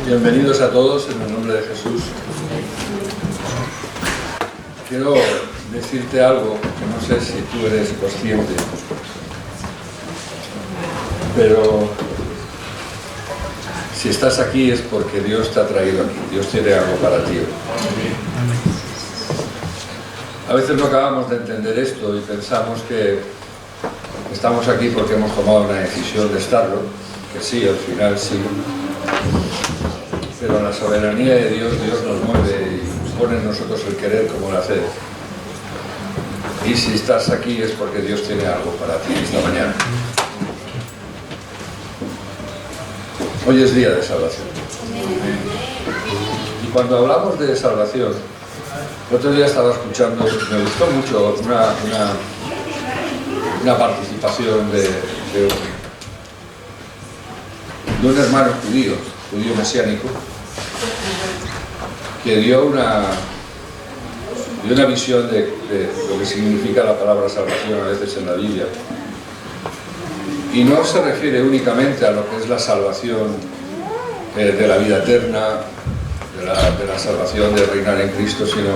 Bienvenidos a todos en el nombre de Jesús. Quiero decirte algo que no sé si tú eres consciente, pero si estás aquí es porque Dios te ha traído aquí. Dios tiene algo para ti. A veces no acabamos de entender esto y pensamos que estamos aquí porque hemos tomado una decisión de estarlo, que sí, al final sí. Pero la soberanía de Dios, Dios nos mueve y pone en nosotros el querer como el hacer. Y si estás aquí es porque Dios tiene algo para ti esta mañana. Hoy es día de salvación. Y cuando hablamos de salvación, el otro día estaba escuchando, me gustó mucho una participación de un hermano judío mesiánico, que dio una visión de lo que significa la palabra salvación a veces en la Biblia. Y no se refiere únicamente a lo que es la salvación de la vida eterna, de la salvación de reinar en Cristo, sino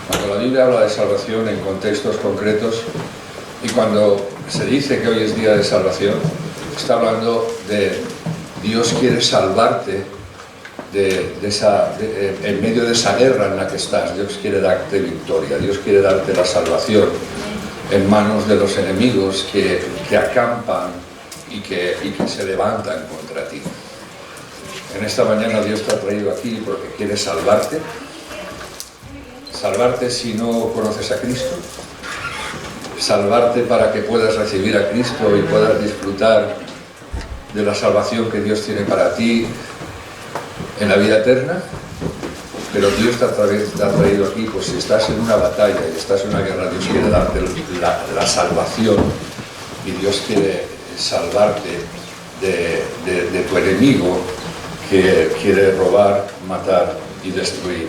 cuando la Biblia habla de salvación en contextos concretos y cuando se dice que hoy es día de salvación, está hablando de Dios quiere salvarte en medio de esa guerra en la que estás. Dios quiere darte victoria, Dios quiere darte la salvación en manos de los enemigos que acampan y que se levantan contra ti. En esta mañana Dios te ha traído aquí porque quiere salvarte si no conoces a Cristo, salvarte para que puedas recibir a Cristo y puedas disfrutar de la salvación que Dios tiene para ti en la vida eterna. Pero Dios te ha traído aquí, pues si estás en una batalla y estás en una guerra, Dios quiere darte la salvación y Dios quiere salvarte de tu enemigo que quiere robar, matar y destruir.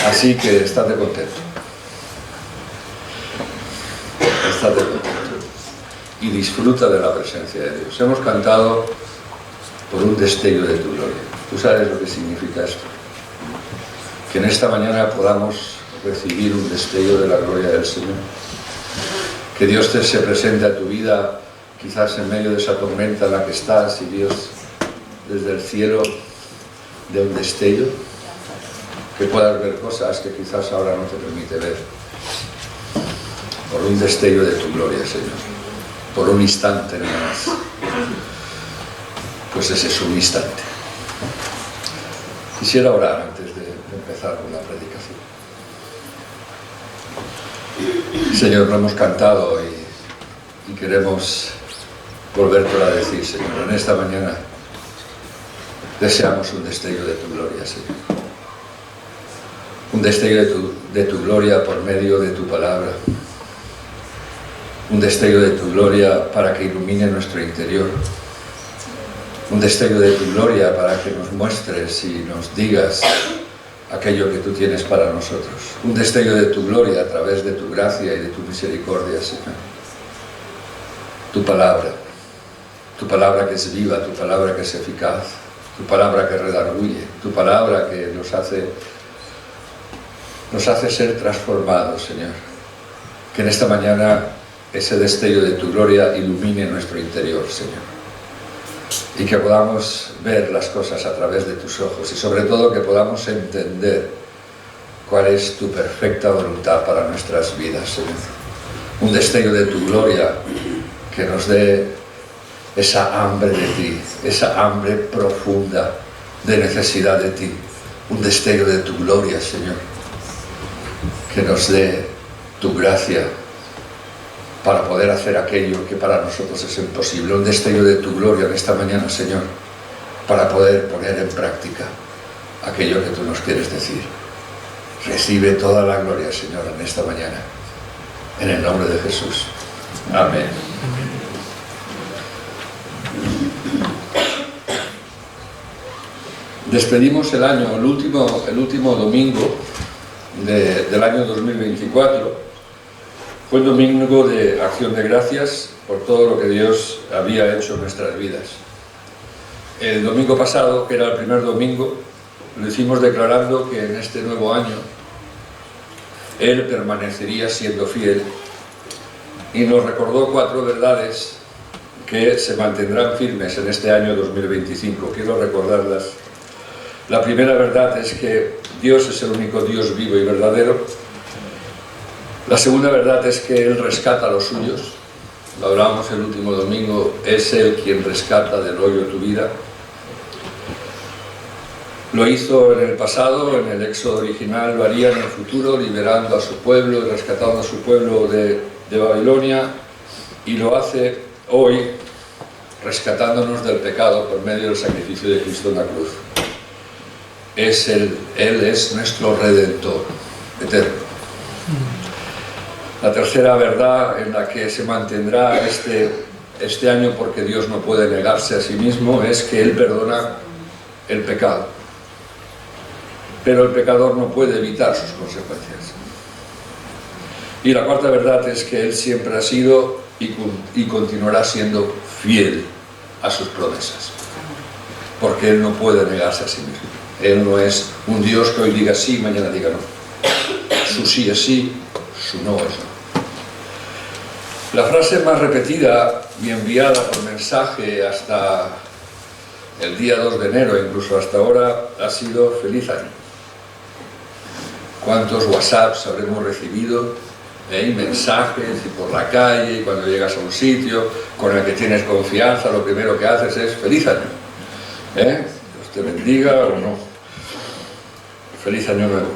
Así que estate contento. Estate contento. Y disfruta de la presencia de Dios. Hemos cantado por un destello de tu gloria. ¿Tú sabes lo que significa esto? Que en esta mañana podamos recibir un destello de la gloria del Señor. Que Dios se presente a tu vida quizás en medio de esa tormenta en la que estás y Dios desde el cielo dé un destello. Que puedas ver cosas que quizás ahora no te permite ver. Por un destello de tu gloria, Señor. Por un instante nada más. Pues ese es un instante. Quisiera orar antes de empezar con la predicación. Señor, lo hemos cantado y queremos volvértelo a decir, Señor. En esta mañana deseamos un destello de tu gloria, Señor. Un destello de tu gloria por medio de tu palabra. Un destello de tu gloria para que ilumine nuestro interior. Un destello de tu gloria para que nos muestres y nos digas aquello que tú tienes para nosotros. Un destello de tu gloria a través de tu gracia y de tu misericordia, Señor. Tu palabra que es viva, tu palabra que es eficaz, tu palabra que redarguye, tu palabra que nos hace ser transformados, Señor. Que en esta mañana ese destello de tu gloria ilumine nuestro interior, Señor. Y que podamos ver las cosas a través de tus ojos y sobre todo que podamos entender cuál es tu perfecta voluntad para nuestras vidas, Señor. Un destello de tu gloria que nos dé esa hambre de ti, esa hambre profunda de necesidad de ti. Un destello de tu gloria, Señor, que nos dé tu gracia para poder hacer aquello que para nosotros es imposible. Un destello de tu gloria en esta mañana, Señor, para poder poner en práctica aquello que tú nos quieres decir. Recibe toda la gloria, Señor, en esta mañana, en el nombre de Jesús. Amén. Despedimos el año, el último domingo del año 2024. Fue un domingo de acción de gracias por todo lo que Dios había hecho en nuestras vidas. El domingo pasado, que era el primer domingo, lo hicimos declarando que en este nuevo año Él permanecería siendo fiel y nos recordó 4 verdades que se mantendrán firmes en este año 2025. Quiero recordarlas. La primera verdad es que Dios es el único Dios vivo y verdadero. La segunda verdad es que Él rescata a los suyos. Lo hablábamos el último domingo, es Él quien rescata del hoyo tu vida. Lo hizo en el pasado, en el éxodo original, lo haría en el futuro, liberando a su pueblo y rescatando a su pueblo de Babilonia, y lo hace hoy, rescatándonos del pecado por medio del sacrificio de Cristo en la cruz. Él es nuestro Redentor eterno. La tercera verdad en la que se mantendrá este año, porque Dios no puede negarse a sí mismo, es que Él perdona el pecado. Pero el pecador no puede evitar sus consecuencias. Y la cuarta verdad es que Él siempre ha sido y continuará siendo fiel a sus promesas. Porque Él no puede negarse a sí mismo. Él no es un Dios que hoy diga sí y mañana diga no. Su sí es sí, su no es no. La frase más repetida y enviada por mensaje hasta el día 2 de enero, incluso hasta ahora, ha sido feliz año. ¿Cuántos WhatsApps habremos recibido? Y mensajes, y por la calle, y cuando llegas a un sitio con el que tienes confianza, lo primero que haces es feliz año. Dios te bendiga o no. Feliz año nuevo.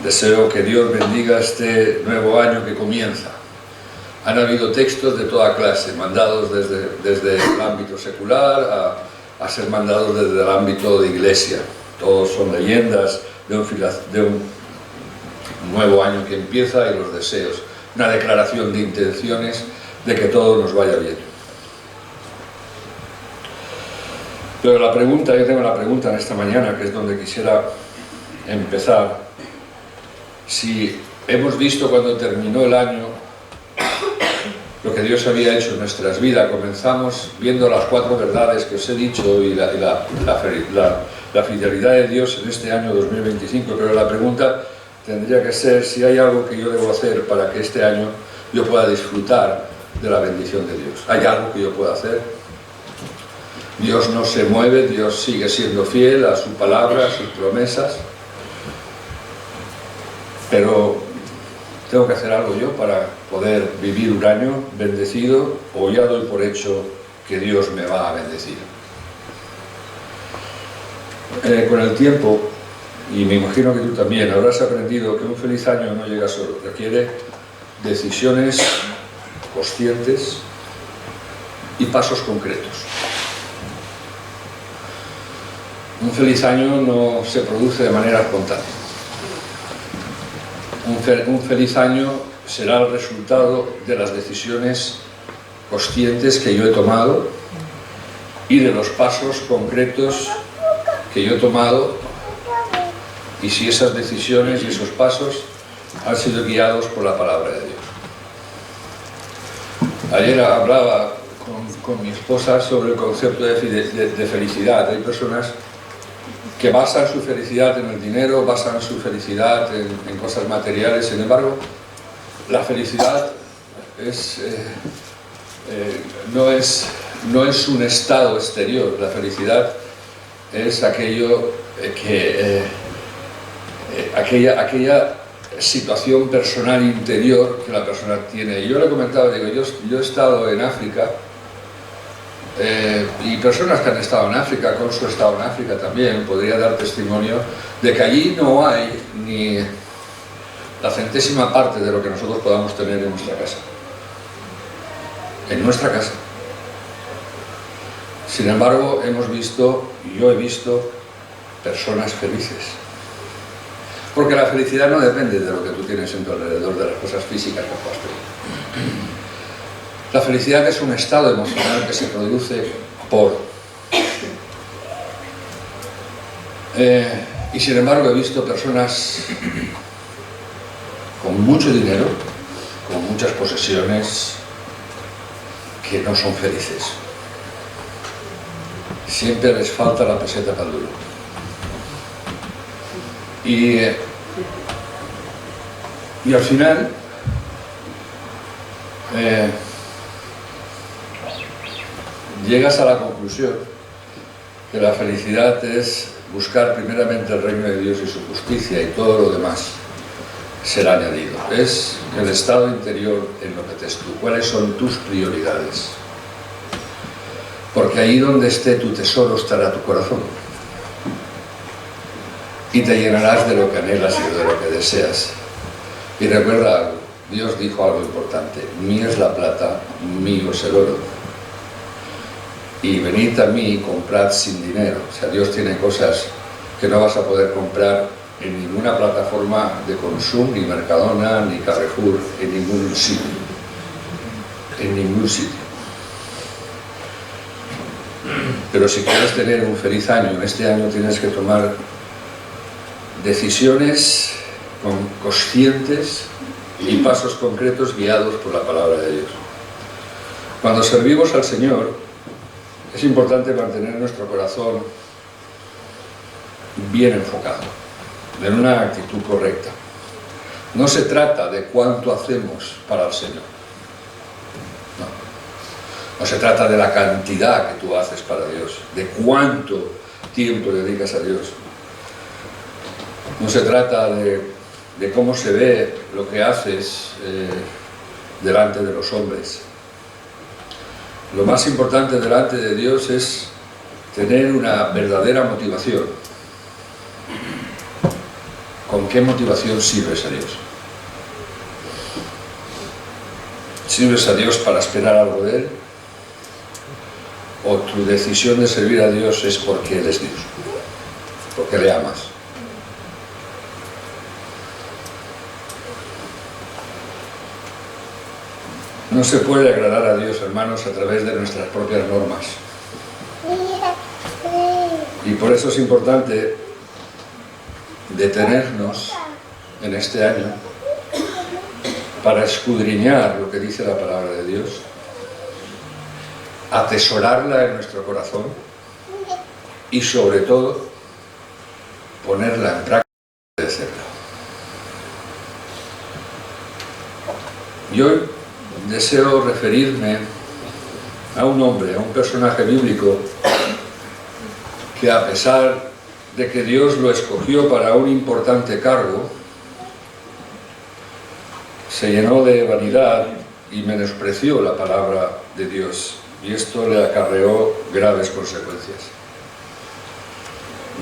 Deseo que Dios bendiga este nuevo año que comienza. Han habido textos de toda clase, mandados desde el ámbito secular a ser mandados desde el ámbito de iglesia. Todos son leyendas de un nuevo año que empieza y los deseos. Una declaración de intenciones de que todo nos vaya bien. Pero yo tengo la pregunta en esta mañana, que es donde quisiera empezar. Si hemos visto cuando terminó el año lo que Dios había hecho en nuestras vidas, comenzamos viendo las 4 verdades que os he dicho y la fidelidad de Dios en este año 2025, pero la pregunta tendría que ser si hay algo que yo debo hacer para que este año yo pueda disfrutar de la bendición de Dios. ¿Hay algo que yo pueda hacer? Dios no se mueve, Dios sigue siendo fiel a su palabra, a sus promesas, pero tengo que hacer algo yo para poder vivir un año bendecido, o ya doy por hecho que Dios me va a bendecir. Con el tiempo, y me imagino que tú también, habrás aprendido que un feliz año no llega solo, requiere decisiones conscientes y pasos concretos. Un feliz año no se produce de manera espontánea. Un feliz año será el resultado de las decisiones conscientes que yo he tomado y de los pasos concretos que yo he tomado, y si esas decisiones y esos pasos han sido guiados por la palabra de Dios. Ayer hablaba con mi esposa sobre el concepto de felicidad. Hay personas que basan su felicidad en el dinero, basan su felicidad en cosas materiales. Sin embargo, la felicidad no es un estado exterior. La felicidad es aquello aquella situación personal interior que la persona tiene. Yo le comentaba, digo, yo he estado en África, y personas que han estado en África, Consu ha estado en África también, podría dar testimonio de que allí no hay ni la centésima parte de lo que nosotros podamos tener en nuestra casa. En nuestra casa. Sin embargo, yo he visto personas felices. Porque la felicidad no depende de lo que tú tienes en tu alrededor, de las cosas físicas que puedas tener. La felicidad es un estado emocional que se produce y sin embargo he visto personas con mucho dinero, con muchas posesiones, que no son felices. siempre les falta la peseta para el duro. Y al final llegas a la conclusión que la felicidad es buscar primeramente el reino de Dios y su justicia, y todo lo demás será añadido. Es el estado interior en lo que te estuvo. ¿Cuáles son tus prioridades? Porque ahí donde esté tu tesoro estará tu corazón. Y te llenarás de lo que anhelas y de lo que deseas. Y recuerda algo, Dios dijo algo importante: mía es la plata, mío es el oro. Y venid a mí y comprad sin dinero. O sea, Dios tiene cosas que no vas a poder comprar en ninguna plataforma de consumo, ni Mercadona, ni Carrefour, en ningún sitio. En ningún sitio. Pero si quieres tener un feliz año, en este año tienes que tomar decisiones conscientes y pasos concretos guiados por la palabra de Dios. Cuando servimos al Señor, es importante mantener nuestro corazón bien enfocado, en una actitud correcta. No se trata de cuánto hacemos para el Señor. No se trata de la cantidad que tú haces para Dios, de cuánto tiempo dedicas a Dios. No se trata de cómo se ve lo que haces delante de los hombres. Lo más importante delante de Dios es tener una verdadera motivación. ¿Con qué motivación sirves a Dios? ¿Sirves a Dios para esperar algo de Él? ¿O tu decisión de servir a Dios es porque Él es Dios? Porque le amas. No se puede agradar a Dios, hermanos, a través de nuestras propias normas. Y por eso es importante detenernos en este año para escudriñar lo que dice la palabra de Dios, atesorarla en nuestro corazón y, sobre todo, ponerla en práctica y obedecerla. Y hoy deseo referirme a un hombre, a un personaje bíblico que, a pesar de que Dios lo escogió para un importante cargo, se llenó de vanidad y menospreció la palabra de Dios, y esto le acarreó graves consecuencias.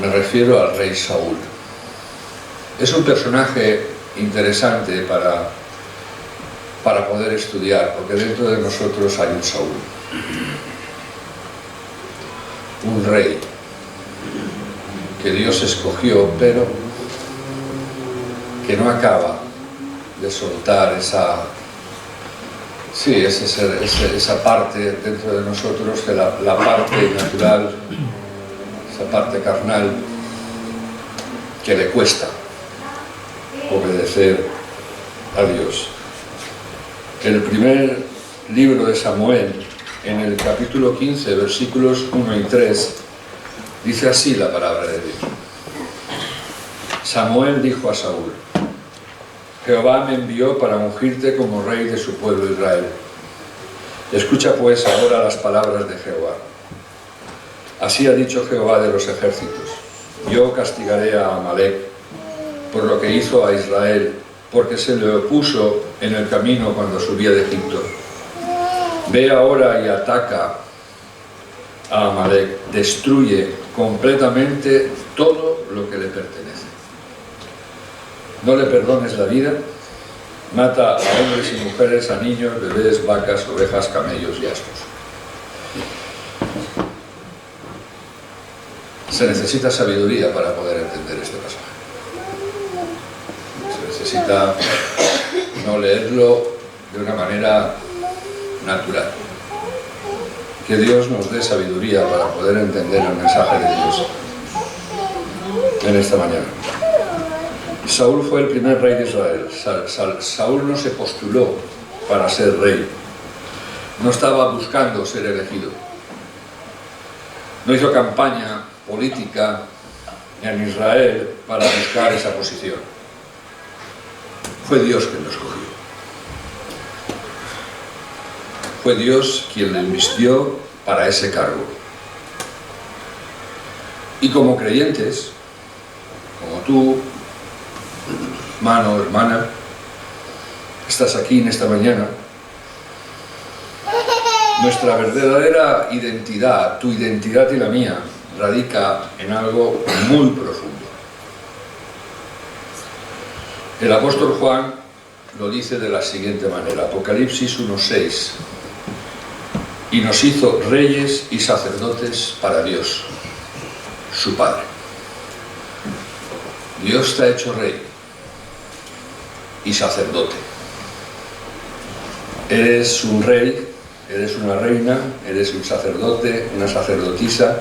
Me refiero al rey Saúl. Es un personaje interesante para poder estudiar, porque dentro de nosotros hay un Saúl, un rey que Dios escogió, pero que no acaba de soltar esa parte dentro de nosotros, de la parte natural, esa parte carnal, que le cuesta obedecer a Dios. El primer libro de Samuel, en el capítulo 15, versículos 1 y 3, dice así la palabra de Dios. Samuel dijo a Saúl: Jehová me envió para ungirte como rey de su pueblo Israel. Escucha pues ahora las palabras de Jehová. Así ha dicho Jehová de los ejércitos: yo castigaré a Amalec por lo que hizo a Israel, porque se le opuso en el camino cuando subía de Egipto. Ve ahora y ataca a Amalec, destruye completamente todo lo que le pertenece. No le perdones la vida, mata a hombres y mujeres, a niños, bebés, vacas, ovejas, camellos y asnos. Se necesita sabiduría para poder entender este pasaje. Se necesita no leerlo de una manera natural. Que Dios nos dé sabiduría para poder entender el mensaje de Dios en esta mañana. Saúl fue el primer rey de Israel. Saúl no se postuló para ser rey. No estaba buscando ser elegido. no hizo campaña política en Israel para buscar esa posición. Fue Dios quien lo escogió. Fue Dios quien le invistió para ese cargo. Y como creyentes, como tú, hermano o hermana, estás aquí en esta mañana, nuestra verdadera identidad, tu identidad y la mía, radica en algo muy profundo. El apóstol Juan lo dice de la siguiente manera, Apocalipsis 1:6, y nos hizo reyes y sacerdotes para Dios, su Padre. Dios te ha hecho rey y sacerdote. Eres un rey, eres una reina, eres un sacerdote, una sacerdotisa,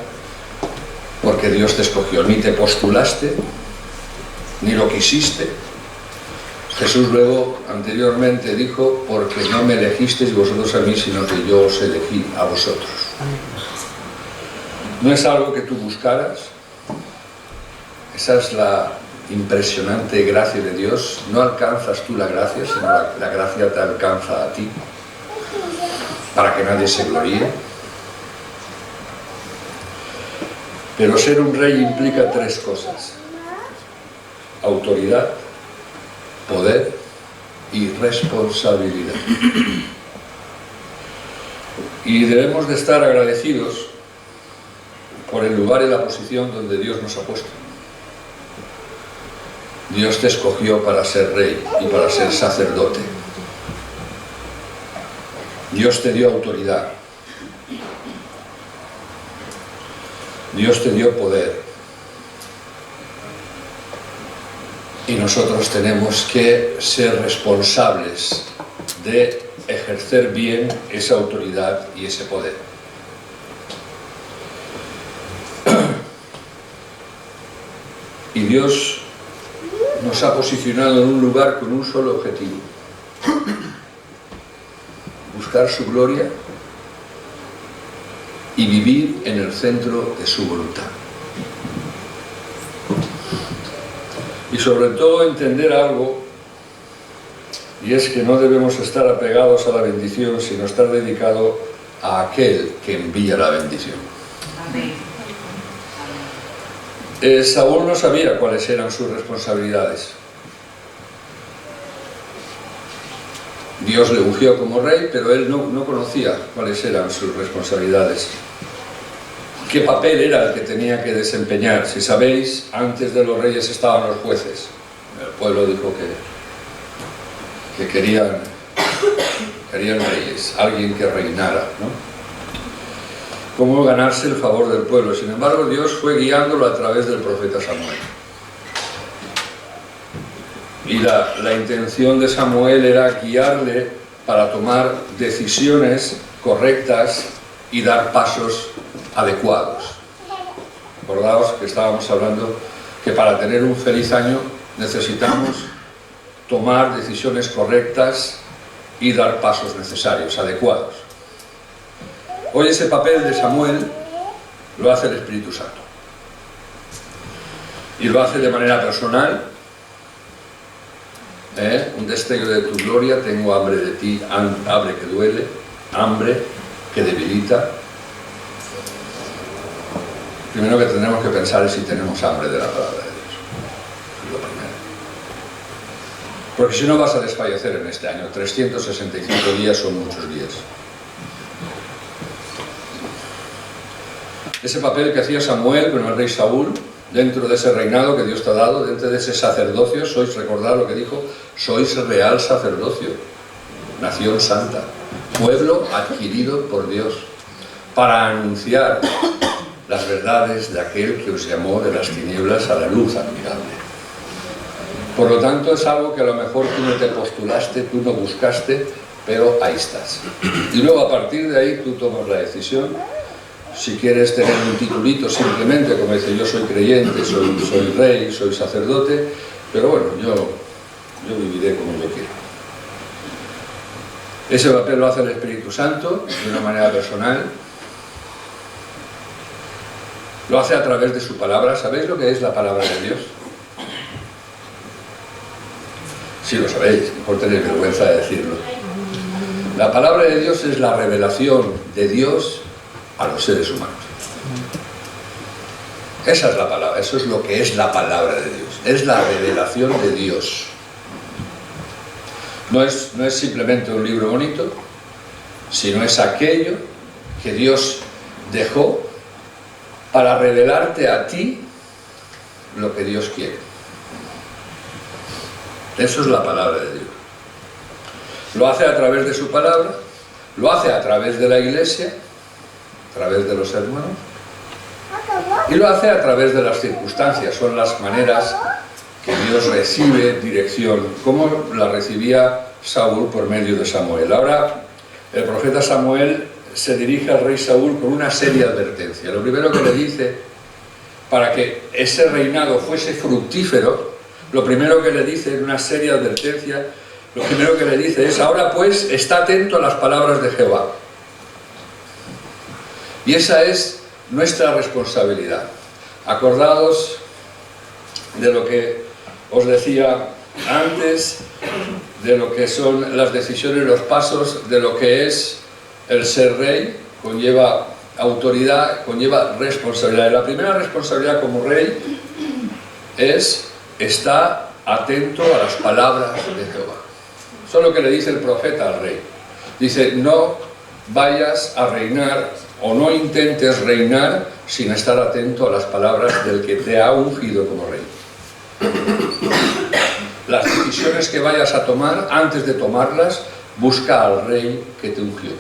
porque Dios te escogió. Ni te postulaste, ni lo quisiste. Jesús luego, anteriormente, dijo, porque no me elegisteis vosotros a mí, sino que yo os elegí a vosotros. No es algo que tú buscaras. Esa es la impresionante gracia de Dios. No alcanzas tú la gracia, sino la gracia te alcanza a ti, para que nadie se gloríe. Pero ser un rey implica tres cosas: autoridad, poder y responsabilidad. Y debemos de estar agradecidos por el lugar y la posición donde Dios nos ha puesto. Dios te escogió para ser rey y para ser sacerdote. Dios te dio autoridad. Dios te dio poder. Y nosotros tenemos que ser responsables de ejercer bien esa autoridad y ese poder. Y Dios nos ha posicionado en un lugar con un solo objetivo: buscar su gloria y vivir en el centro de su voluntad. Y sobre todo entender algo, y es que no debemos estar apegados a la bendición, sino estar dedicados a aquel que envía la bendición. Amén. Saúl no sabía cuáles eran sus responsabilidades. Dios le ungió como rey, pero él no conocía cuáles eran sus responsabilidades. ¿Qué papel era el que tenía que desempeñar? Si sabéis, antes de los reyes estaban los jueces. El pueblo dijo que querían reyes, alguien que reinara, ¿no? Cómo ganarse el favor del pueblo. Sin embargo, Dios fue guiándolo a través del profeta Samuel. Y la intención de Samuel era guiarle para tomar decisiones correctas y dar pasos adecuados. Acordaos que estábamos hablando que para tener un feliz año necesitamos tomar decisiones correctas y dar pasos necesarios, adecuados. Hoy ese papel de Samuel lo hace el Espíritu Santo. Y lo hace de manera personal. Un destello de tu gloria, tengo hambre de ti, hambre que duele, hambre que debilita. Primero que tendremos que pensar es si tenemos hambre de la palabra de Dios. Es lo primero. Porque si no vas a desfallecer en este año. 365 días son muchos días. Ese papel que hacía Samuel con el rey Saúl, dentro de ese reinado que Dios te ha dado, dentro de ese sacerdocio, recordad lo que dijo, sois real sacerdocio, nación santa, pueblo adquirido por Dios, para anunciar las verdades de aquel que os llamó de las tinieblas a la luz admirable. Por lo tanto, es algo que a lo mejor tú no te postulaste, tú no buscaste, pero ahí estás. Y luego a partir de ahí tú tomas la decisión. Si quieres tener un titulito simplemente, como dice, yo soy creyente, soy rey, soy sacerdote, pero bueno, yo viviré como yo quiero. Ese papel lo hace el Espíritu Santo de una manera personal. Lo hace a través de su palabra. ¿Sabéis lo que es la palabra de Dios? Sí, lo sabéis, mejor tenéis vergüenza de decirlo. La palabra de Dios es la revelación de Dios a los seres humanos. Esa es la palabra, eso es lo que es la palabra de Dios. Es la revelación de Dios. No es simplemente un libro bonito, sino es aquello que Dios dejó para revelarte a ti lo que Dios quiere. Eso es la palabra de Dios. Lo hace a través de su palabra, lo hace a través de la iglesia, a través de los hermanos, y lo hace a través de las circunstancias. Son las maneras que Dios recibe dirección, como la recibía Saúl por medio de Samuel. Ahora, el profeta Samuel se dirige al rey Saúl con una seria advertencia. Lo primero que le dice, para que ese reinado fuese fructífero, lo primero que le dice en una seria advertencia, lo primero que le dice es: ahora pues, está atento a las palabras de Jehová. Y esa es nuestra responsabilidad. Acordaos de lo que os decía antes, de lo que son las decisiones, los pasos, de lo que es el ser rey. Conlleva autoridad, conlleva responsabilidad. Y la primera responsabilidad como rey es: está atento a las palabras de Jehová. Eso es lo que le dice el profeta al rey. Dice: no vayas a reinar o no intentes reinar sin estar atento a las palabras del que te ha ungido como rey. Las decisiones que vayas a tomar, antes de tomarlas, busca al rey que te ungió.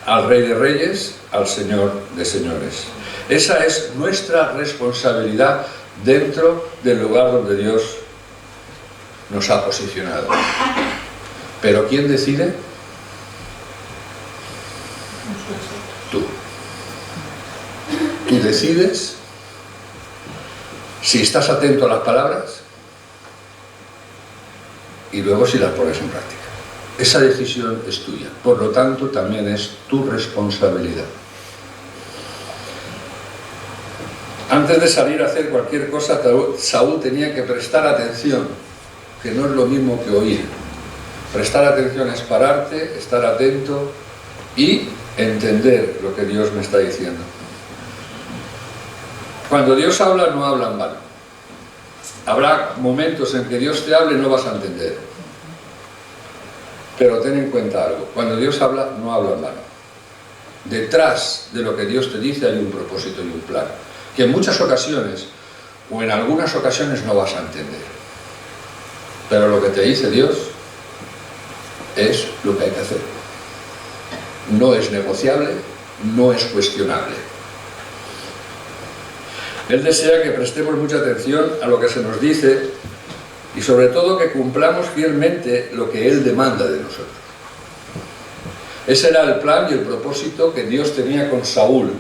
Al rey de reyes, al señor de señores. Esa es nuestra responsabilidad dentro del lugar donde Dios nos ha posicionado. ¿Pero quién decide? Tú. Tú decides si estás atento a las palabras y luego si las pones en práctica. Esa decisión es tuya, por lo tanto también es tu responsabilidad. Antes de salir a hacer cualquier cosa, Saúl tenía que prestar atención, que no es lo mismo que oír. Prestar atención es pararte, estar atento y entender lo que Dios me está diciendo. Cuando Dios habla, no habla en vano. Habrá momentos en que Dios te hable y no vas a entender. Pero ten en cuenta algo: cuando Dios habla, no habla en vano. Detrás de lo que Dios te dice hay un propósito y un plan, que en muchas ocasiones, o en algunas ocasiones, no vas a entender. Pero lo que te dice Dios es lo que hay que hacer. No es negociable, no es cuestionable. Él desea que prestemos mucha atención a lo que se nos dice y sobre todo que cumplamos fielmente lo que Él demanda de nosotros. Ese era el plan y el propósito que Dios tenía con Saúl,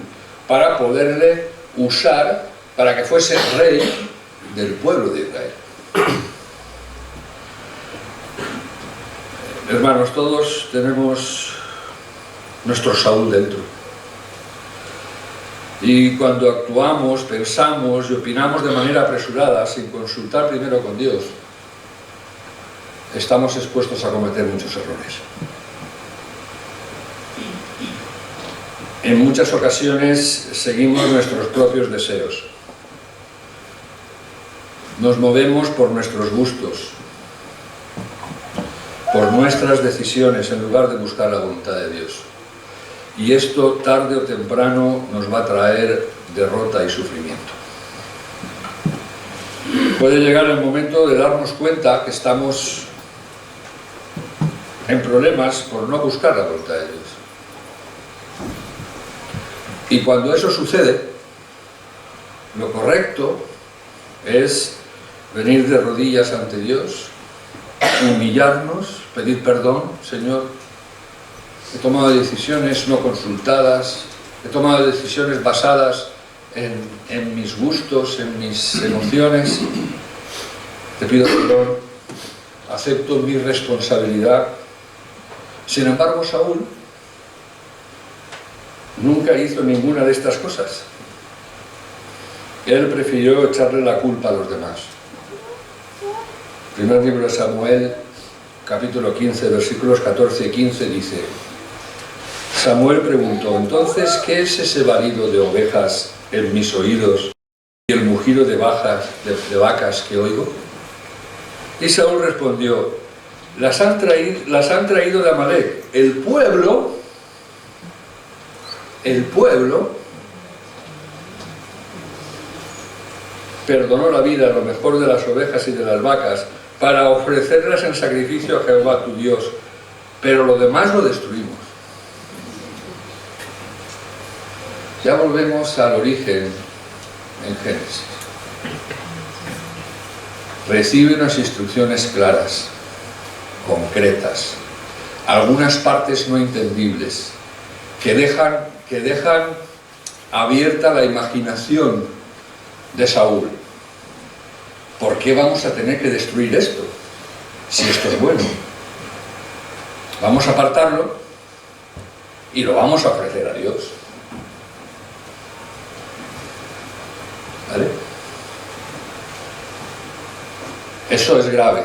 para poderle usar para que fuese rey del pueblo de Israel. Hermanos, todos tenemos nuestro Saúl dentro. Y cuando actuamos, pensamos y opinamos de manera apresurada, sin consultar primero con Dios, estamos expuestos a cometer muchos errores. En muchas ocasiones seguimos nuestros propios deseos. Nos movemos por nuestros gustos, por nuestras decisiones, en lugar de buscar la voluntad de Dios. Y esto, tarde o temprano, nos va a traer derrota y sufrimiento. Puede llegar el momento de darnos cuenta que estamos en problemas por no buscar la voluntad de Dios. Y cuando eso sucede, lo correcto es venir de rodillas ante Dios, humillarnos, pedir perdón: Señor, he tomado decisiones no consultadas, he tomado decisiones basadas en mis gustos, en mis emociones. Te pido perdón, acepto mi responsabilidad. Sin embargo, Saúl nunca hizo ninguna de estas cosas. Él prefirió echarle la culpa a los demás. Primer libro de Samuel, capítulo 15, versículos 14 y 15 dice: Samuel preguntó, entonces, ¿qué es ese balido de ovejas en mis oídos y el mugido de vacas que oigo? Y Saúl respondió, las han traído de Amalec. El pueblo perdonó la vida, lo mejor de las ovejas y de las vacas, para ofrecerlas en sacrificio a Jehová tu Dios, pero lo demás lo destruimos. Ya volvemos al origen en Génesis. Recibe unas instrucciones claras, concretas, algunas partes no entendibles, que dejan abierta la imaginación de Saúl. ¿Por qué vamos a tener que destruir esto? Si esto es bueno. Vamos a apartarlo y lo vamos a ofrecer a Dios. ¿Vale? Eso es grave.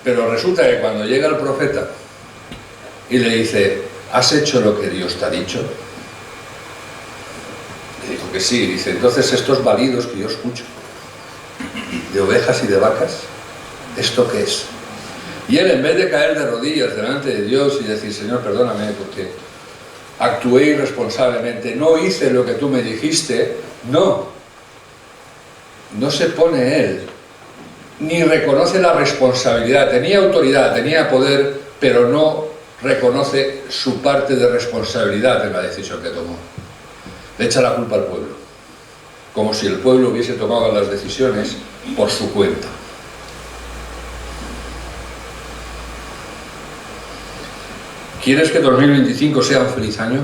Pero resulta que cuando llega el profeta y le dice, ¿has hecho lo que Dios te ha dicho? Le dijo que sí. Dice, entonces estos balidos que yo escucho, de ovejas y de vacas, ¿esto qué es? Y él, en vez de caer de rodillas delante de Dios y decir, Señor, perdóname porque actué irresponsablemente, no hice lo que tú me dijiste, no se pone él, ni reconoce la responsabilidad. Tenía autoridad, tenía poder, pero no reconoce su parte de responsabilidad en la decisión que tomó. Le echa la culpa al pueblo, como si el pueblo hubiese tomado las decisiones por su cuenta. ¿Quieres que 2025 sea un feliz año?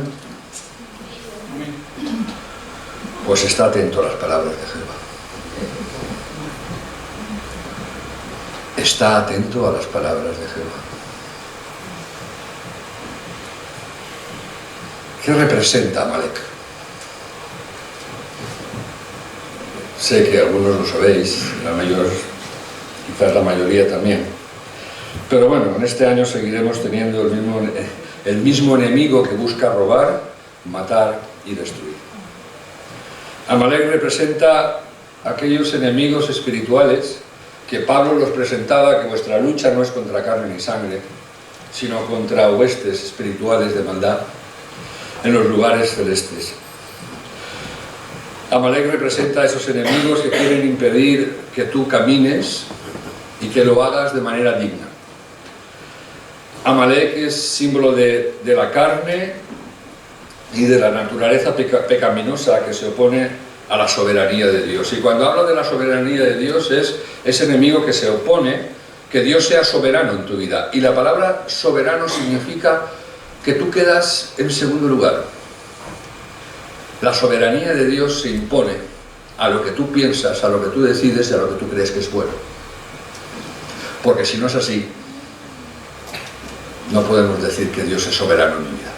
Pues está atento a las palabras de Jehová. Está atento a las palabras de Jehová. ¿Qué representa Amalec? Sé que algunos lo sabéis, quizás la mayoría también. Pero bueno, en este año seguiremos teniendo el mismo enemigo que busca robar, matar y destruir. Amalec representa aquellos enemigos espirituales que Pablo los presentaba, que vuestra lucha no es contra carne ni sangre, sino contra huestes espirituales de maldad en los lugares celestes. Amalec representa a esos enemigos que quieren impedir que tú camines y que lo hagas de manera digna. Amalec es símbolo de la carne y de la naturaleza pecaminosa que se opone a la soberanía de Dios. Y cuando hablo de la soberanía de Dios es ese enemigo que se opone que Dios sea soberano en tu vida. Y la palabra soberano significa que tú quedas en segundo lugar. La soberanía de Dios se impone a lo que tú piensas, a lo que tú decides y a lo que tú crees que es bueno. Porque si no es así, no podemos decir que Dios es soberano en mi vida.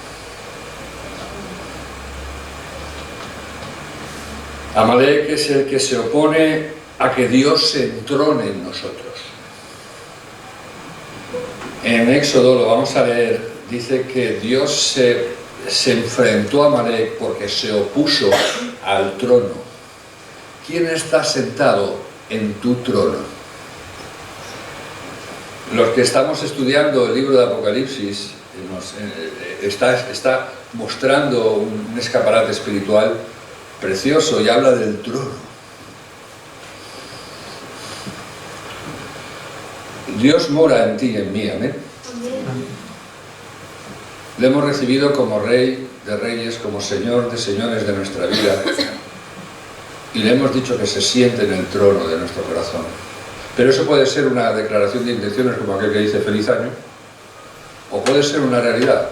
Amalec es el que se opone a que Dios se entrone en nosotros. En Éxodo, lo vamos a leer, dice que Dios se enfrentó a Amalec porque se opuso al trono. ¿Quién está sentado en tu trono? Los que estamos estudiando el libro de Apocalipsis está mostrando un escaparate espiritual precioso y habla del trono. Dios mora en ti y en mí, amén. Le hemos recibido como Rey de Reyes, como Señor de Señores de nuestra vida, y le hemos dicho que se siente en el trono de nuestro corazón. Pero eso puede ser una declaración de intenciones como aquel que dice feliz año, o puede ser una realidad,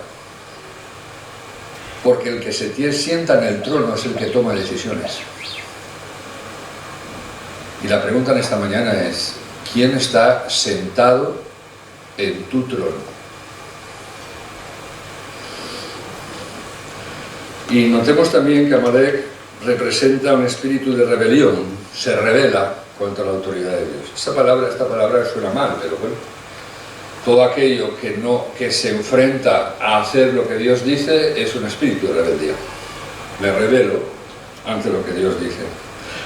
porque el que se sienta en el trono es el que toma decisiones. Y la pregunta en esta mañana es, ¿quién está sentado en tu trono? Y notemos también que Amalec representa un espíritu de rebelión, se rebela contra la autoridad de Dios. Esta palabra suena mal, pero bueno, todo aquello que se enfrenta a hacer lo que Dios dice es un espíritu de rebeldía. Me rebelo ante lo que Dios dice.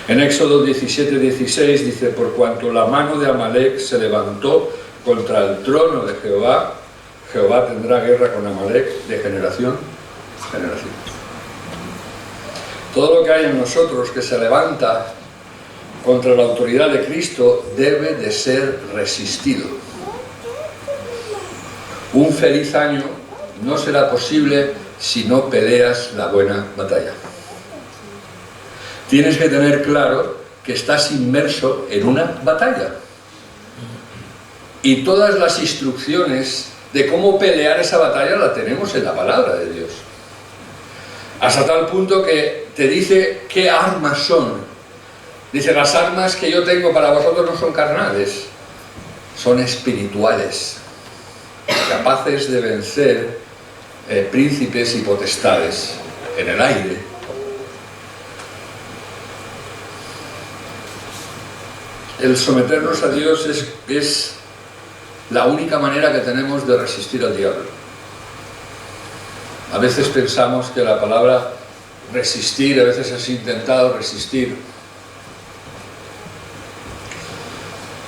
En Éxodo 17:16 dice: por cuanto la mano de Amalek se levantó contra el trono de Jehová, Jehová tendrá guerra con Amalek de generación en generación. Todo lo que hay en nosotros que se levanta contra la autoridad de Cristo debe de ser resistido. Un feliz año no será posible si no peleas la buena batalla. Tienes que tener claro que estás inmerso en una batalla. Y todas las instrucciones de cómo pelear esa batalla la tenemos en la palabra de Dios. Hasta tal punto que te dice qué armas son. Dice: las armas que yo tengo para vosotros no son carnales, son espirituales, capaces de vencer príncipes y potestades en el aire. El someternos a Dios es la única manera que tenemos de resistir al diablo. A veces pensamos que la palabra resistir, a veces has intentado resistir.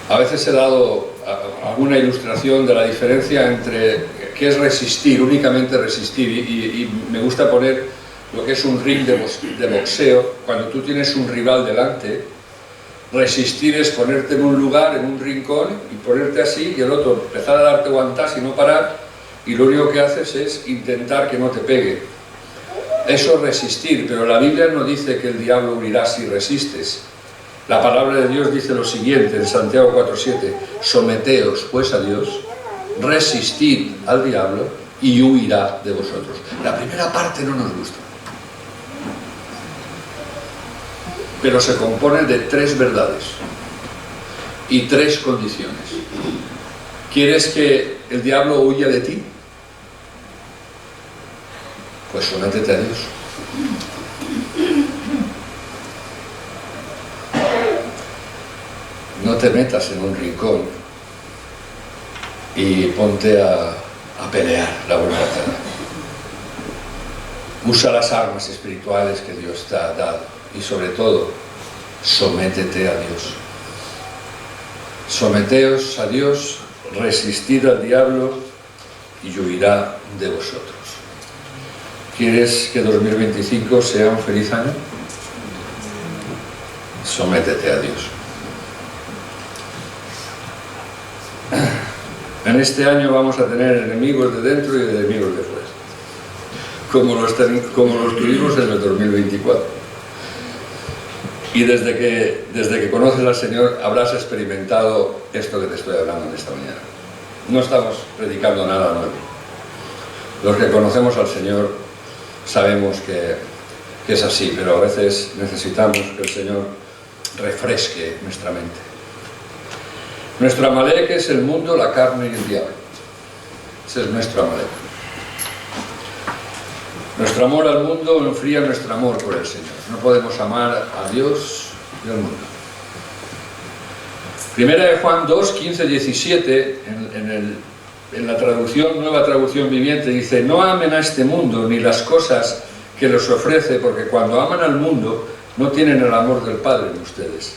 A veces he dado alguna ilustración de la diferencia entre qué es resistir, únicamente resistir, y me gusta poner lo que es un ring de boxeo. Cuando tú tienes un rival delante, resistir es ponerte en un lugar, en un rincón, y ponerte así, y el otro empezar a darte guantás y no parar, y lo único que haces es intentar que no te pegue. Eso es resistir, pero la Biblia no dice que el diablo huirá si resistes. La palabra de Dios dice lo siguiente en Santiago 4:7: someteos pues a Dios, resistid al diablo y huirá de vosotros. La primera parte no nos gusta, pero se compone de 3 verdades y 3 condiciones. ¿Quieres que el diablo huya de ti? Pues sométete a Dios. No te metas en un rincón y ponte a pelear la buena batalla. Usa las armas espirituales que Dios te ha dado y sobre todo, sométete a Dios. Someteos a Dios, resistid al diablo y huirá de vosotros. ¿Quieres que 2025 sea un feliz año? Sométete a Dios. En este año vamos a tener enemigos de dentro y enemigos de fuera, como los tuvimos en el 2024. Y desde que conoces al Señor habrás experimentado esto que te estoy hablando en esta mañana. No estamos predicando nada nuevo. Los que conocemos al Señor sabemos que es así, pero a veces necesitamos que el Señor refresque nuestra mente. Nuestro Amalek es el mundo, la carne y el diablo. Ese es nuestro Amalek. Nuestro amor al mundo enfría nuestro amor por el Señor. No podemos amar a Dios y al mundo. Primera de Juan 2, 15, 17, en la traducción, nueva traducción viviente, dice: no amen a este mundo ni las cosas que les ofrece, porque cuando aman al mundo no tienen el amor del Padre en ustedes.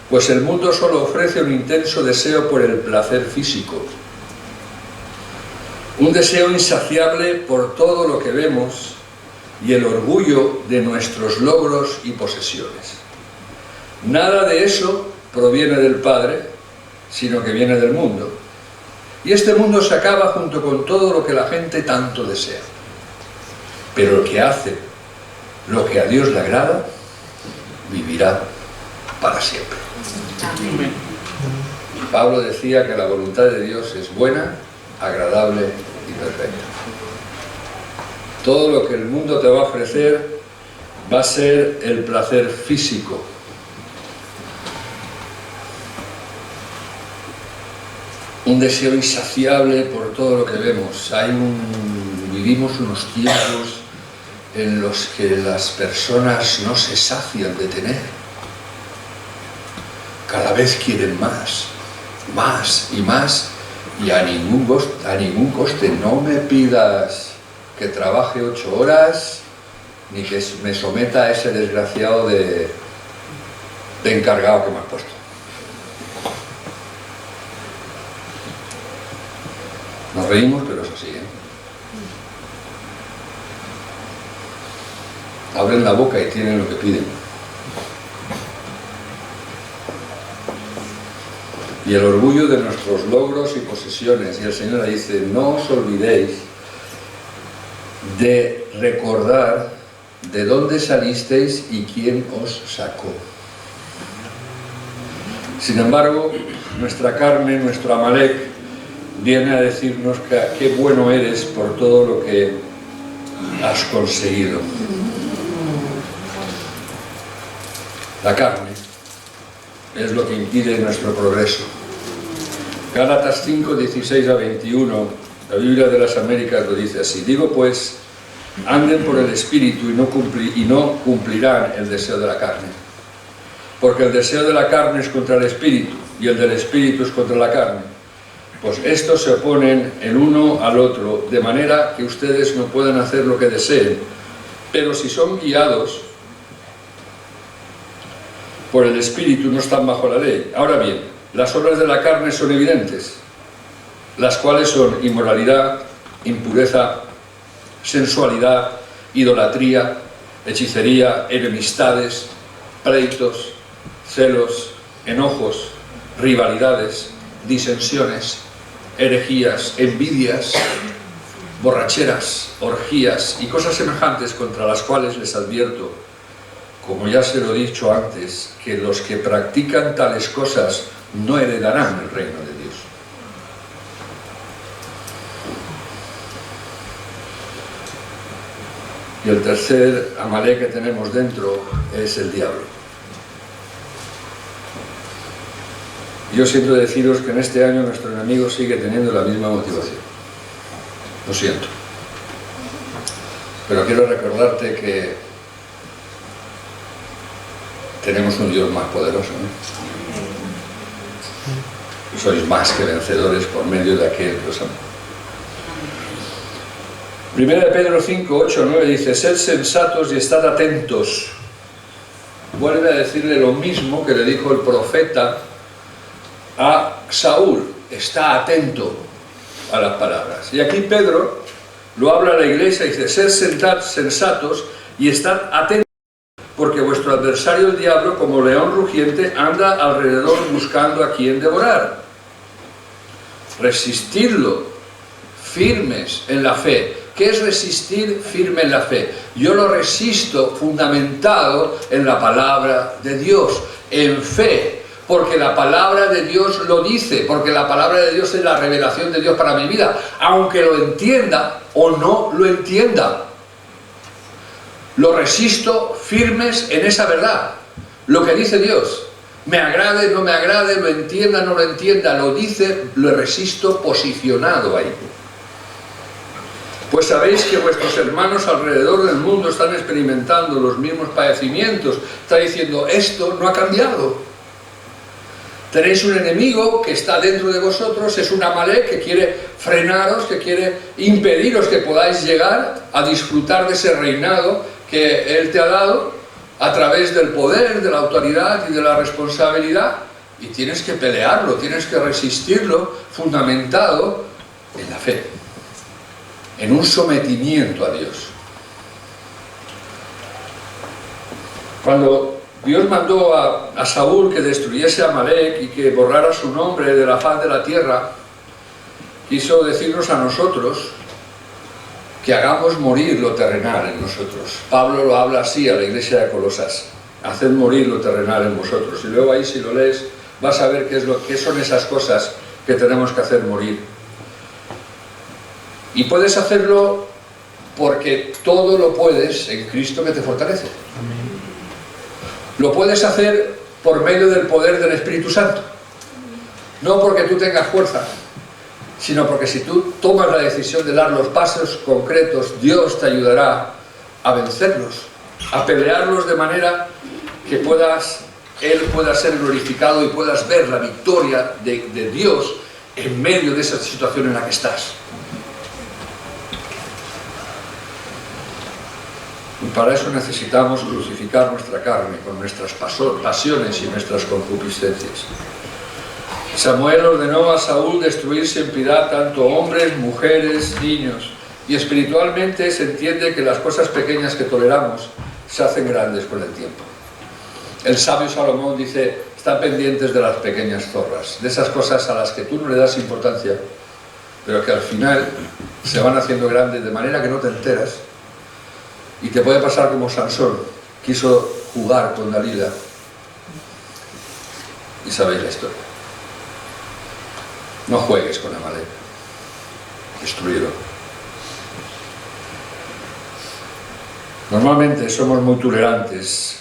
Pues el mundo solo ofrece un intenso deseo por el placer físico, un deseo insaciable por todo lo que vemos y el orgullo de nuestros logros y posesiones. Nada de eso proviene del Padre, sino que viene del mundo. Y este mundo se acaba junto con todo lo que la gente tanto desea. Pero el que hace lo que a Dios le agrada, vivirá para siempre. Amén. Pablo decía que la voluntad de Dios es buena, agradable y perfecta. Todo lo que el mundo te va a ofrecer va a ser el placer físico. Un deseo insaciable por todo lo que vemos. Vivimos unos tiempos en los que las personas no se sacian de tener. Cada vez quieren más, más y más, y a ningún coste. No me pidas que trabaje 8 horas, ni que me someta a ese desgraciado de encargado que me has puesto. Nos reímos, pero es así, ¿eh? Abren la boca y tienen lo que piden. Y el orgullo de nuestros logros y posesiones. Y el Señor le dice, no os olvidéis de recordar de dónde salisteis y quién os sacó. Sin embargo, nuestra carne, nuestro Amalek, viene a decirnos que qué bueno eres por todo lo que has conseguido. La carne es lo que impide nuestro progreso. Gálatas 5, 16 a 21, la Biblia de las Américas lo dice así. Digo pues, anden por el Espíritu y no cumplirán el deseo de la carne. Porque el deseo de la carne es contra el Espíritu y el del Espíritu es contra la carne. Pues estos se oponen el uno al otro, de manera que ustedes no pueden hacer lo que deseen. Pero si son guiados por el Espíritu, no están bajo la ley. Ahora bien, las obras de la carne son evidentes, las cuales son inmoralidad, impureza, sensualidad, idolatría, hechicería, enemistades, pleitos, celos, enojos, rivalidades, disensiones, herejías, envidias, borracheras, orgías y cosas semejantes, contra las cuales les advierto, como ya se lo he dicho antes, que los que practican tales cosas no heredarán el reino de Dios. Y el tercer Amalek que tenemos dentro es el diablo. Yo siento deciros que en este año nuestro enemigo sigue teniendo la misma motivación. Lo siento. Pero quiero recordarte que tenemos un Dios más poderoso, ¿no? Sois más que vencedores por medio de aquel que os amó. Primera de Pedro 5, 8, 9 dice, sed sensatos y estad atentos. Vuelve a decirle lo mismo que le dijo el profeta a Saúl, está atento a las palabras. Y aquí Pedro lo habla a la iglesia y dice, sed sensatos y estad atentos, porque vuestro adversario el diablo, como león rugiente, anda alrededor buscando a quien devorar. Resistidlo, firmes en la fe. ¿Qué es resistir firme en la fe? Yo lo resisto fundamentado en la palabra de Dios, en fe, porque la palabra de Dios lo dice, porque la palabra de Dios es la revelación de Dios para mi vida, aunque lo entienda o no lo entienda. Lo resisto firmes en esa verdad, lo que dice Dios. Me agrade, no me agrade, lo entienda, no lo entienda, lo dice, lo resisto posicionado ahí. Pues sabéis que vuestros hermanos alrededor del mundo están experimentando los mismos padecimientos. Está diciendo, esto no ha cambiado. Tenéis un enemigo que está dentro de vosotros, es un Amalek que quiere frenaros, que quiere impediros que podáis llegar a disfrutar de ese reinado que Él te ha dado a través del poder, de la autoridad y de la responsabilidad. Y tienes que pelearlo, tienes que resistirlo, fundamentado en la fe, en un sometimiento a Dios. Cuando Dios mandó a Saúl que destruyese a Amalek y que borrara su nombre de la faz de la tierra, quiso decirnos a nosotros que hagamos morir lo terrenal en nosotros. Pablo lo habla así a la iglesia de Colosas, haced morir lo terrenal en vosotros. Y luego ahí, si lo lees, vas a ver qué son esas cosas que tenemos que hacer morir. Y puedes hacerlo porque todo lo puedes en Cristo que te fortalece. Amén. Lo puedes hacer por medio del poder del Espíritu Santo. No porque tú tengas fuerza, sino porque si tú tomas la decisión de dar los pasos concretos, Dios te ayudará a vencerlos, a pelearlos de manera que Él pueda ser glorificado y puedas ver la victoria de Dios en medio de esa situación en la que estás. Y para eso necesitamos crucificar nuestra carne con nuestras pasiones y nuestras concupiscencias. Samuel ordenó a Saúl destruir sin piedad tanto hombres, mujeres, niños. Y espiritualmente se entiende que las cosas pequeñas que toleramos se hacen grandes con el tiempo. El sabio Salomón dice, están pendientes de las pequeñas zorras, de esas cosas a las que tú no le das importancia, pero que al final se van haciendo grandes de manera que no te enteras. Y te puede pasar como Sansón, quiso jugar con Dalila. Y sabéis la historia. No juegues con Amalek, destrúyelo. Normalmente somos muy tolerantes.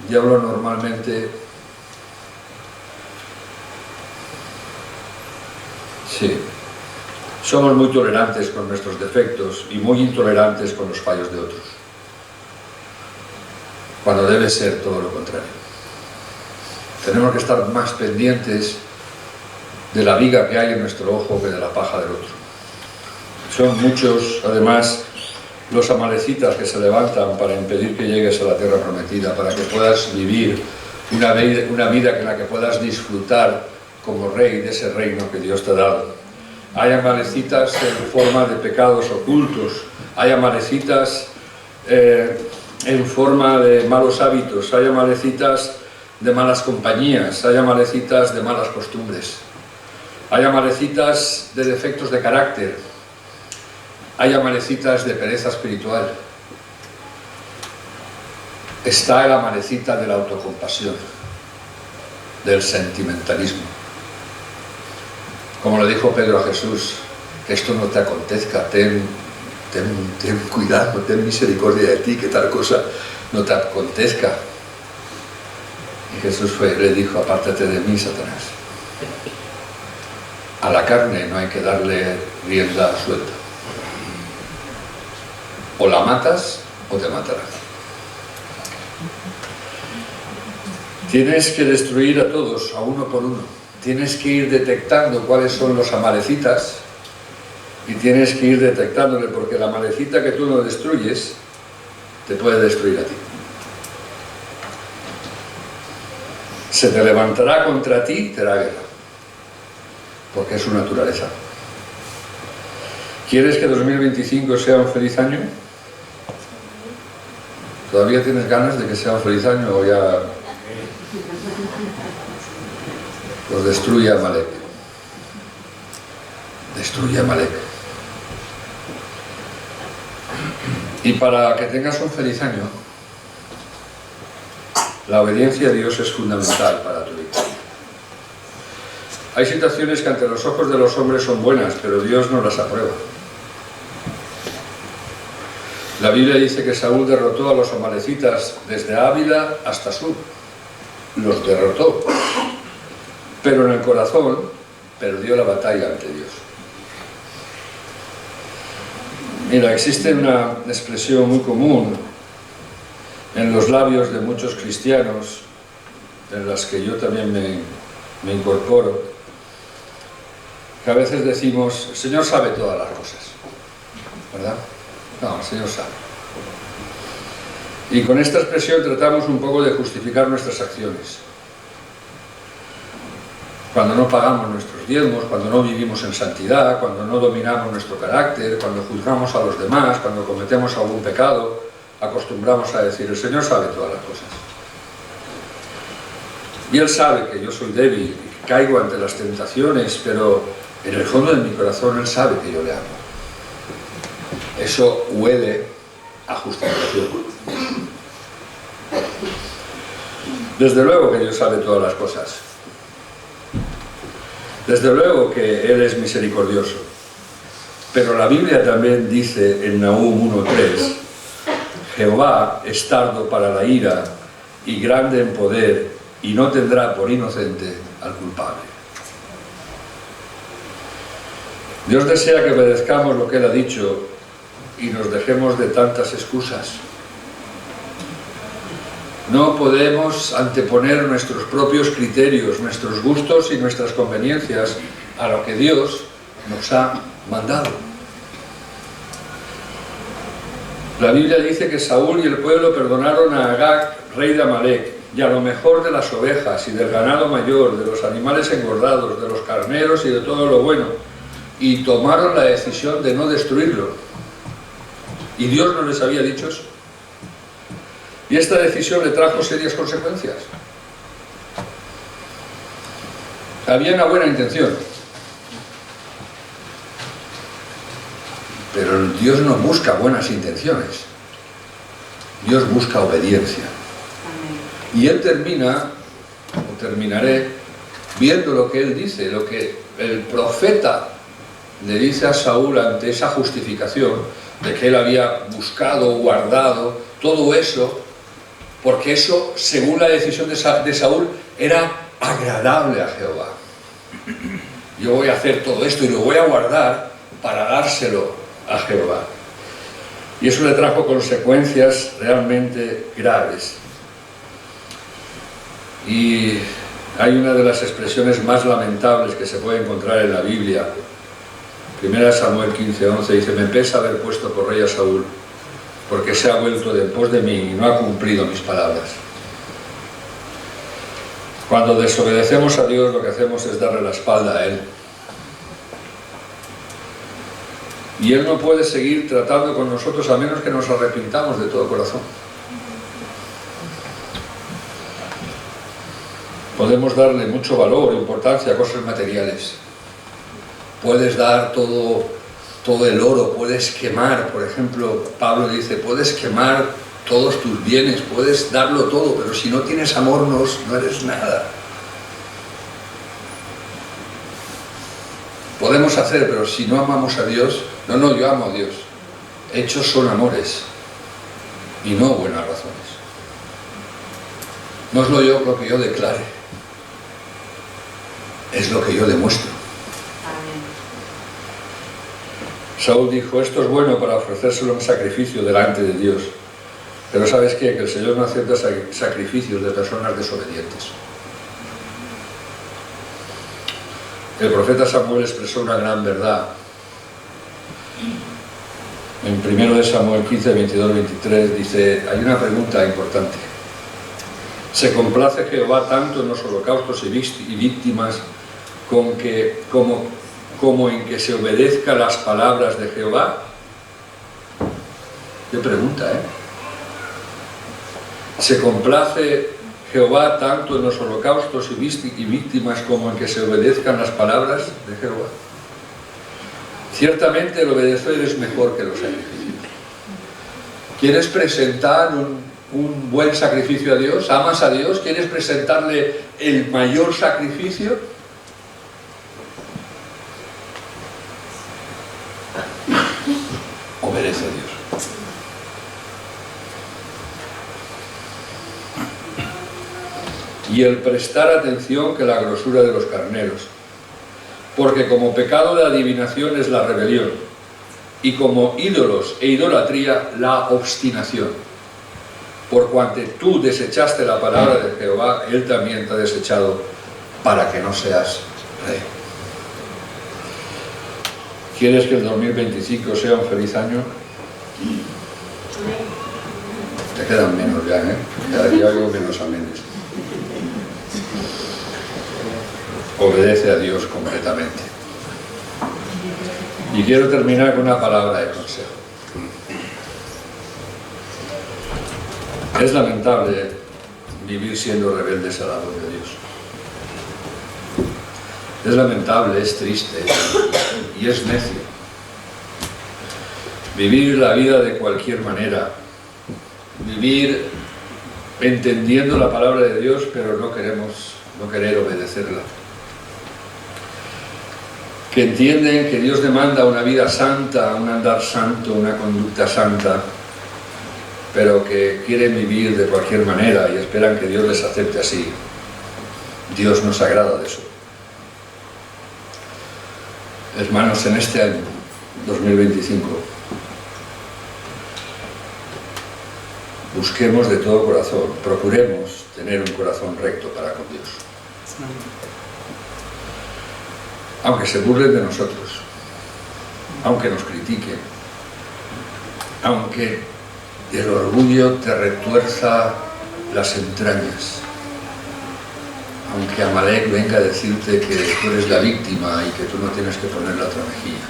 Y hablo normalmente. Sí. Somos muy tolerantes con nuestros defectos y muy intolerantes con los fallos de otros. Cuando debe ser todo lo contrario. Tenemos que estar más pendientes de la viga que hay en nuestro ojo que de la paja del otro. Son muchos, además, los amalecitas que se levantan para impedir que llegues a la tierra prometida, para que puedas vivir una vida en la que puedas disfrutar como rey de ese reino que Dios te ha dado. Hay amalecitas en forma de pecados ocultos, hay amalecitas en forma de malos hábitos, hay amalecitas de malas compañías, hay amalecitas de malas costumbres, hay amalecitas de defectos de carácter, hay amalecitas de pereza espiritual. Está el amalecita de la autocompasión, del sentimentalismo. Como le dijo Pedro a Jesús, que esto no te acontezca, ten cuidado, ten misericordia de ti, que tal cosa no te acontezca. Y Jesús le dijo, apártate de mí, Satanás. A la carne no hay que darle rienda suelta. O la matas o te matará. Tienes que destruir a todos, a uno por uno. Tienes que ir detectando cuáles son los amalecitas y tienes que ir detectándole, porque la amalecita que tú no destruyes te puede destruir a ti. Se te levantará contra ti y te hará guerra, porque es su naturaleza. ¿Quieres que 2025 sea un feliz año? ¿Todavía tienes ganas de que sea un feliz año o ya los destruye Amalek? Destruye Amalek. Y para que tengas un feliz año, la obediencia a Dios es fundamental para tu vida. Hay situaciones que ante los ojos de los hombres son buenas, pero Dios no las aprueba. La Biblia dice que Saúl derrotó a los amalecitas desde Ávila hasta Sur. Los derrotó. Pero en el corazón perdió la batalla ante Dios. Mira, existe una expresión muy común en los labios de muchos cristianos, en las que yo también me incorporo, que a veces decimos, el Señor sabe todas las cosas, ¿verdad? No, el Señor sabe. Y con esta expresión tratamos un poco de justificar nuestras acciones. Cuando no pagamos nuestros diezmos, cuando no vivimos en santidad, cuando no dominamos nuestro carácter, cuando juzgamos a los demás, cuando cometemos algún pecado, acostumbramos a decir, el Señor sabe todas las cosas. Y Él sabe que yo soy débil, que caigo ante las tentaciones, pero en el fondo de mi corazón Él sabe que yo le amo. Eso huele a justificación. Desde luego que Dios sabe todas las cosas. Desde luego que Él es misericordioso. Pero la Biblia también dice en Nahum 1:3, Jehová es tardo para la ira y grande en poder, y no tendrá por inocente al culpable. Dios desea que obedezcamos lo que Él ha dicho, y nos dejemos de tantas excusas. No podemos anteponer nuestros propios criterios, nuestros gustos y nuestras conveniencias a lo que Dios nos ha mandado. La Biblia dice que Saúl y el pueblo perdonaron a Agag, rey de Amalek, y a lo mejor de las ovejas y del ganado mayor, de los animales engordados, de los carneros y de todo lo bueno, y tomaron la decisión de no destruirlo. ¿Y Dios no les había dicho eso? Y esta decisión le trajo serias consecuencias. Había una buena intención, pero Dios no busca buenas intenciones. Dios busca obediencia. Y él terminaré viendo lo que él dice, lo que el profeta le dice a Saúl ante esa justificación de que él había buscado, guardado, todo eso, porque eso, según la decisión de Saúl, era agradable a Jehová. Yo voy a hacer todo esto y lo voy a guardar para dárselo a Jehová. Y eso le trajo consecuencias realmente graves. Y hay una de las expresiones más lamentables que se puede encontrar en la Biblia. 1 Samuel 15:11 dice: me pesa haber puesto por rey a Saúl, porque se ha vuelto de en pos de mí y no ha cumplido mis palabras. Cuando desobedecemos a Dios, lo que hacemos es darle la espalda a Él. Y Él no puede seguir tratando con nosotros a menos que nos arrepintamos de todo corazón. Podemos darle mucho valor, importancia a cosas materiales. Puedes dar todo el oro, puedes quemar, por ejemplo, Pablo dice, puedes quemar todos tus bienes, puedes darlo todo, pero si no tienes amor no eres nada. Podemos hacer, pero si no amamos a Dios, yo amo a Dios. Hechos son amores y no buenas razones. No es lo que yo declare, es lo que yo demuestro. Saúl dijo: esto es bueno para ofrecérselo en sacrificio delante de Dios. Pero ¿sabes qué? Que el Señor no acepta sacrificios de personas desobedientes. El profeta Samuel expresó una gran verdad. En 1 Samuel 15, 22, 23 dice, hay una pregunta importante. ¿Se complace Jehová tanto en los holocaustos y víctimas como en que se obedezca las palabras de Jehová? Qué pregunta, ¿eh? ¿Se complace Jehová tanto en los holocaustos y víctimas como en que se obedezcan las palabras de Jehová? Ciertamente el obedecer es mejor que los sacrificios. ¿Quieres presentar un buen sacrificio a Dios? ¿Amas a Dios? ¿Quieres presentarle el mayor sacrificio? Obedece a Dios. Y el prestar atención que la grosura de los carneros, porque como pecado de adivinación es la rebelión, y como ídolos e idolatría la obstinación. Por cuanto tú desechaste la palabra de Jehová, Él también te ha desechado para que no seas rey. ¿Quieres que el 2025 sea un feliz año? Te quedan menos ya, ¿eh? Ya hago menos amenes. Obedece a Dios completamente. Y quiero terminar con una palabra de consejo. Es lamentable vivir siendo rebeldes a la voz de Dios. Es lamentable, es triste y es necio. Vivir la vida de cualquier manera. Vivir entendiendo la palabra de Dios, pero no querer obedecerla. Que entienden que Dios demanda una vida santa, un andar santo, una conducta santa, pero que quieren vivir de cualquier manera y esperan que Dios les acepte así. Dios no se agrada de eso. Hermanos, en este año 2025 busquemos de todo corazón, procuremos tener un corazón recto para con Dios. Aunque se burlen de nosotros, aunque nos critiquen, aunque el orgullo te retuerza las entrañas, aunque Amalek venga a decirte que tú eres la víctima y que tú no tienes que poner la otra mejilla,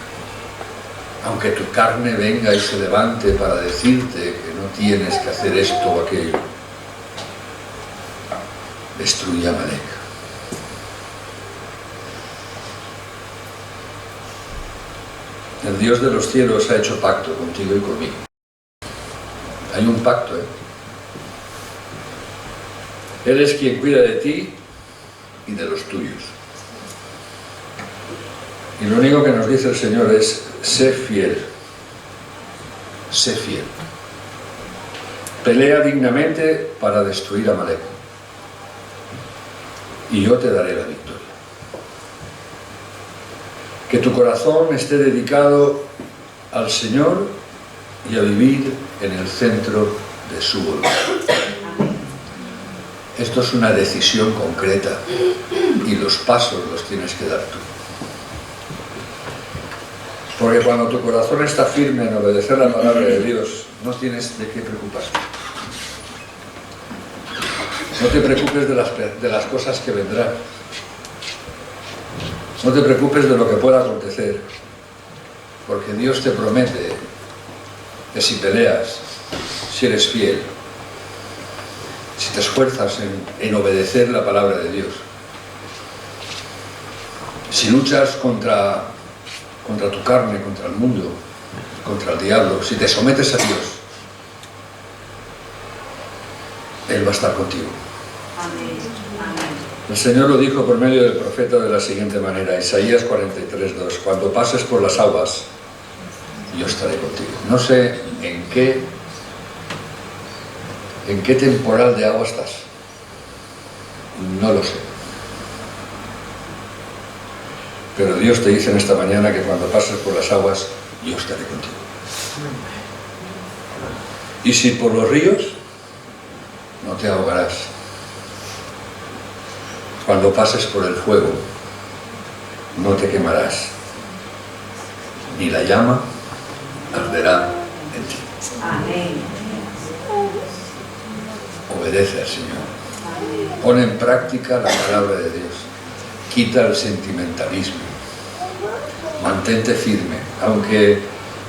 aunque tu carne venga y se levante para decirte que no tienes que hacer esto o aquello, destruye a Amalek. El Dios de los cielos ha hecho pacto contigo y conmigo. Hay un pacto, ¿eh? Él es quien cuida de ti y de los tuyos. Y lo único que nos dice el Señor es: sé fiel. Sé fiel. Pelea dignamente para destruir a Amalek. Y yo te daré la victoria. Que tu corazón esté dedicado al Señor y a vivir en el centro de su voluntad. Esto es una decisión concreta y los pasos los tienes que dar tú. Porque cuando tu corazón está firme en obedecer la palabra de Dios, no tienes de qué preocuparte. No te preocupes de las cosas que vendrán. No te preocupes de lo que pueda acontecer, porque Dios te promete que si peleas, si eres fiel, si te esfuerzas en obedecer la palabra de Dios, si luchas contra tu carne, contra el mundo, contra el diablo, si te sometes a Dios, Él va a estar contigo. Amén. El Señor lo dijo por medio del profeta de la siguiente manera, Isaías 43:2, cuando pases por las aguas, yo estaré contigo. No sé en qué temporal de agua estás, no lo sé. Pero Dios te dice en esta mañana que cuando pases por las aguas, yo estaré contigo. Y si por los ríos, no te ahogarás. Cuando pases por el fuego, no te quemarás, ni la llama arderá en ti. Amén. Obedece al Señor. Pon en práctica la palabra de Dios. Quita el sentimentalismo. Mantente firme, aunque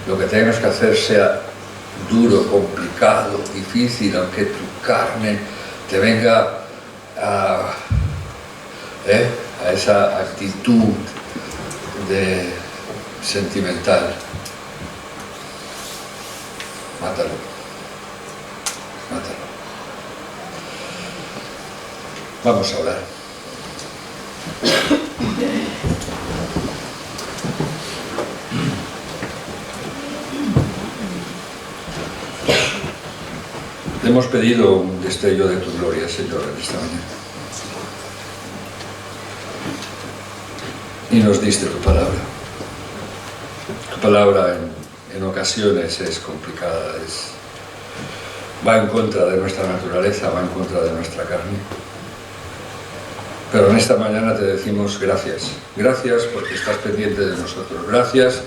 lo que tengas que hacer sea duro, complicado, difícil, aunque tu carne te venga a esa actitud de sentimental. Mátalo. Mátalo. Vamos a orar. Te hemos pedido un destello de tu gloria, Señor, en esta mañana. Y nos diste tu palabra. Tu palabra en ocasiones es complicada, va en contra de nuestra naturaleza, va en contra de nuestra carne. Pero en esta mañana te decimos gracias. Gracias porque estás pendiente de nosotros. Gracias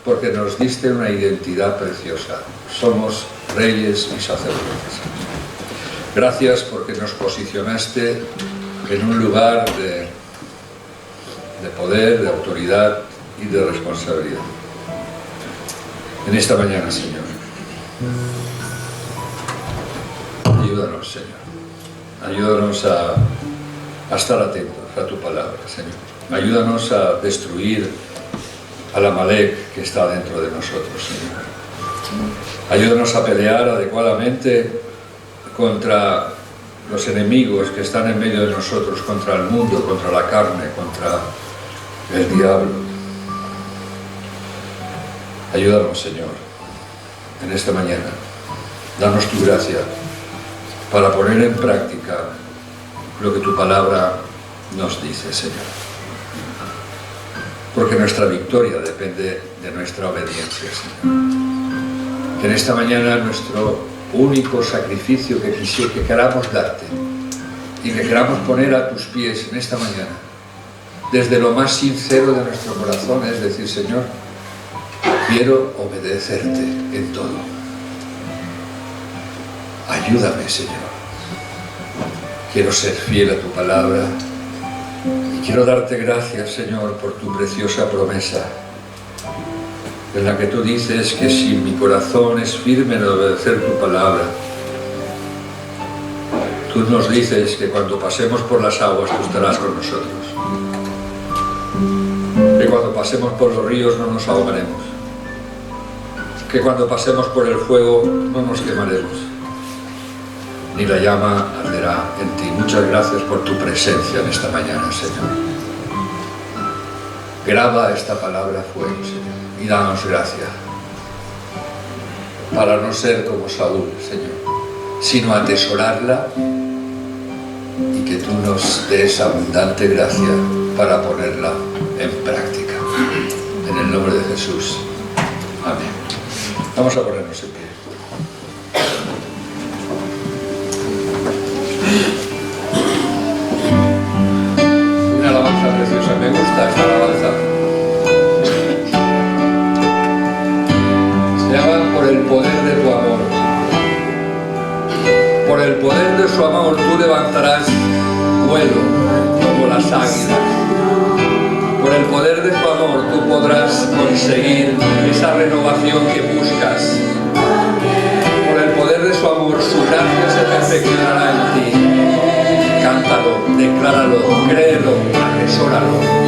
porque nos diste una identidad preciosa. Somos reyes y sacerdotes. Gracias porque nos posicionaste en un lugar de poder, de autoridad y de responsabilidad. En esta mañana, Señor, ayúdanos, Señor. Ayúdanos a estar atentos a tu palabra, Señor. Ayúdanos a destruir al Amalek que está dentro de nosotros, Señor. Ayúdanos a pelear adecuadamente contra los enemigos que están en medio de nosotros, contra el mundo, contra la carne, contra el diablo. Ayúdanos, Señor, en esta mañana. Danos tu gracia para poner en práctica lo que tu palabra nos dice, Señor. Porque nuestra victoria depende de nuestra obediencia, Señor. Que en esta mañana nuestro único sacrificio que queramos darte y que queramos poner a tus pies en esta mañana, desde lo más sincero de nuestro corazón, es decir, Señor, quiero obedecerte en todo. Ayúdame, Señor. Quiero ser fiel a tu palabra y quiero darte gracias, Señor, por tu preciosa promesa, en la que tú dices que si mi corazón es firme en obedecer tu palabra, tú nos dices que cuando pasemos por las aguas tú estarás con nosotros, que cuando pasemos por los ríos no nos ahogaremos, que cuando pasemos por el fuego no nos quemaremos, ni la llama arderá en ti. Muchas gracias por tu presencia en esta mañana, Señor. Graba esta palabra a fuego, Señor, y danos gracia para no ser como Saúl, Señor, sino atesorarla y que tú nos des abundante gracia para ponerla en práctica. En el nombre de Jesús. Amén. Vamos a ponernos en pie. Una alabanza preciosa, me gusta esta alabanza. Se llama Por el poder de tu amor. Por el poder de su amor tú levantarás vuelo como las águilas. Por el poder de tu amor tú podrás conseguir esa renovación que buscas. Por el poder de su amor su gracia se perfeccionará en ti. Cántalo, decláralo, créelo, atesóralo.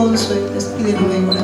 Consuelo, despídenos en oración.